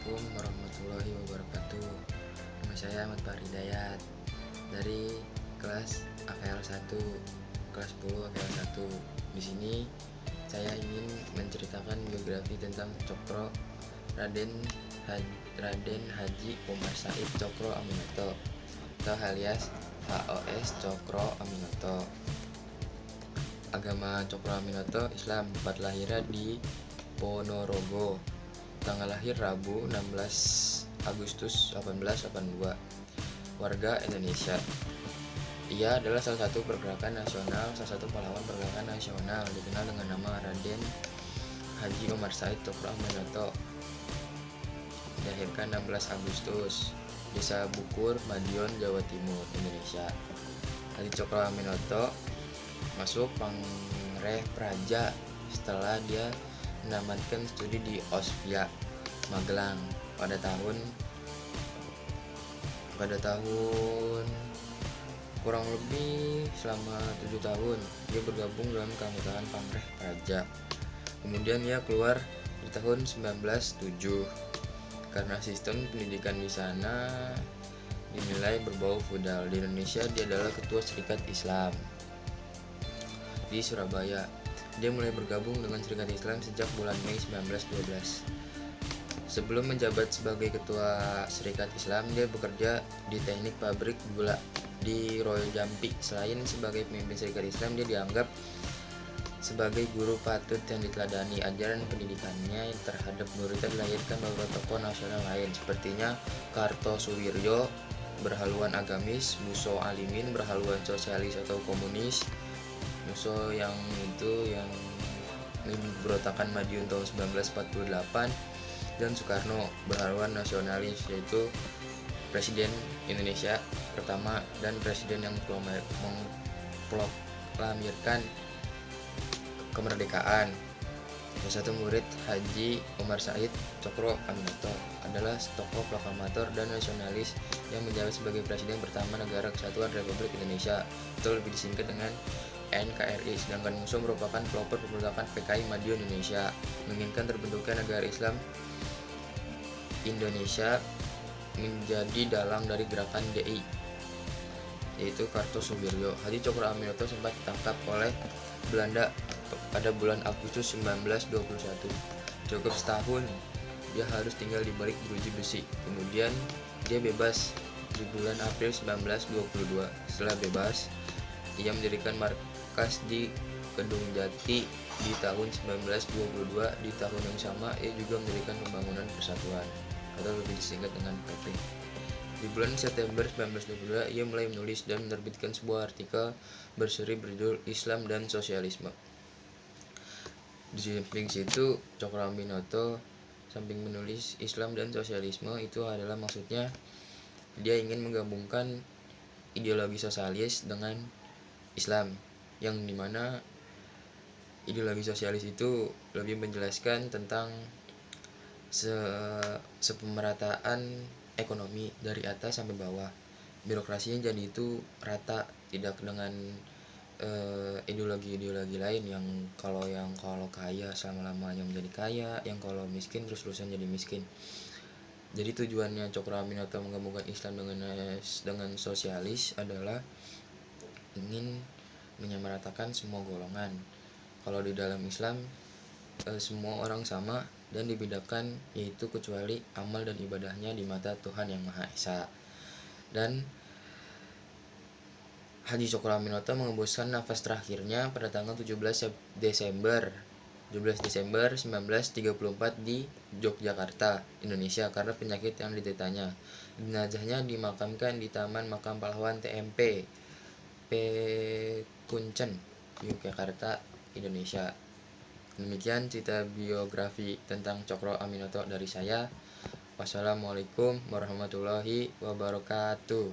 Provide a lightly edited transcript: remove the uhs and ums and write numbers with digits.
Assalamualaikum warahmatullahi wabarakatuh. Nama saya Ahmad Faridayat dari kelas AVL 1, kelas 10 AVL 1. Di sini saya ingin menceritakan biografi tentang Cokro Raden Haji Umar Said Cokro Aminoto atau alias HOS Cokro Aminoto. Agama Cokro Aminoto Islam, tempat lahirnya di Ponorogo. Tanggal lahir Rabu 16 Agustus 1882. Warga Indonesia. Ia adalah salah satu pahlawan pergerakan nasional dikenal dengan nama Raden Haji Umar Said Cokro Aminoto. Dilahirkan 16 Agustus, Desa Bukur, Madiun, Jawa Timur, Indonesia. Haji Cokro Aminoto masuk Pangreh Praja setelah dia menamatkan studi di Ospia, Magelang pada tahun kurang lebih selama 7 tahun dia bergabung dalam keanggotaan Pangreh Praja. Kemudian ia keluar di tahun 1907 karena sistem pendidikan di sana dinilai berbau feodal. Di Indonesia dia adalah ketua Serikat Islam di Surabaya. Dia mulai bergabung dengan Serikat Islam sejak bulan Mei 1912. Sebelum menjabat sebagai ketua Serikat Islam, dia bekerja di teknik pabrik gula di Royal Jampi. Selain sebagai pemimpin Serikat Islam, dia dianggap sebagai guru patut yang diteladani. Ajaran pendidikannya terhadap muridnya dilahirkan beberapa tokoh nasional lain, sepertinya Kartosuwiryo, berhaluan agamis, Muso Alimin, berhaluan sosialis atau komunis, Muso yang berontakan Madiun tahun 1948, dan Soekarno, berhaluan nasionalis, yaitu Presiden Indonesia pertama dan Presiden yang memproklamirkan kemerdekaan. Salah satu murid Haji Umar Said Cokro Aminoto adalah tokoh proklamator dan nasionalis yang menjabat sebagai Presiden pertama Negara Kesatuan Republik Indonesia, atau lebih disingkat dengan NKRI. Sedangkan Muso merupakan pelopor pemberontakan PKI Madiun Indonesia, menginginkan terbentuknya negara Islam Indonesia menjadi dalang dari gerakan DI, yaitu Kartosuwiryo. Haji Cokro Aminoto sempat ditangkap oleh Belanda pada bulan Agustus 1921. Cukup setahun dia harus tinggal di balik jeruji besi. Kemudian dia bebas di bulan April 1922. Setelah bebas, ia mendirikan markas di Kedung Jati di tahun 1922. Di tahun yang sama, ia juga mendirikan Pembangunan Persatuan, atau lebih disingkat dengan PP. Di bulan September 1922, ia mulai menulis dan menerbitkan sebuah artikel berseri berjudul Islam dan Sosialisme. Di samping situ, Cokro Aminoto samping menulis Islam dan Sosialisme, itu adalah maksudnya dia ingin menggabungkan ideologi sosialis dengan Islam, yang dimana ideologi sosialis itu lebih menjelaskan tentang sepemerataan ekonomi dari atas sampai bawah. Birokrasinya jadi itu rata, tidak dengan ideologi-ideologi lain yang kalau kaya selama-lamanya menjadi kaya, yang kalau miskin terus-terusan jadi miskin. Jadi tujuannya Cokro Aminoto menggabungkan Islam dengan sosialis adalah ingin menyamaratakan semua golongan. Kalau di dalam Islam semua orang sama dan dibedakan, yaitu kecuali amal dan ibadahnya di mata Tuhan Yang Maha Esa. Dan Haji Cokro Aminoto mengembuskan nafas terakhirnya pada tanggal 17 Desember 1934 di Yogyakarta, Indonesia, karena penyakit yang dideritanya. Jenazahnya dimakamkan di Taman Makam Pahlawan TMP Pekuncen, Yogyakarta, Indonesia. Demikian cerita biografi tentang Cokro Aminoto dari saya. Wassalamualaikum warahmatullahi wabarakatuh.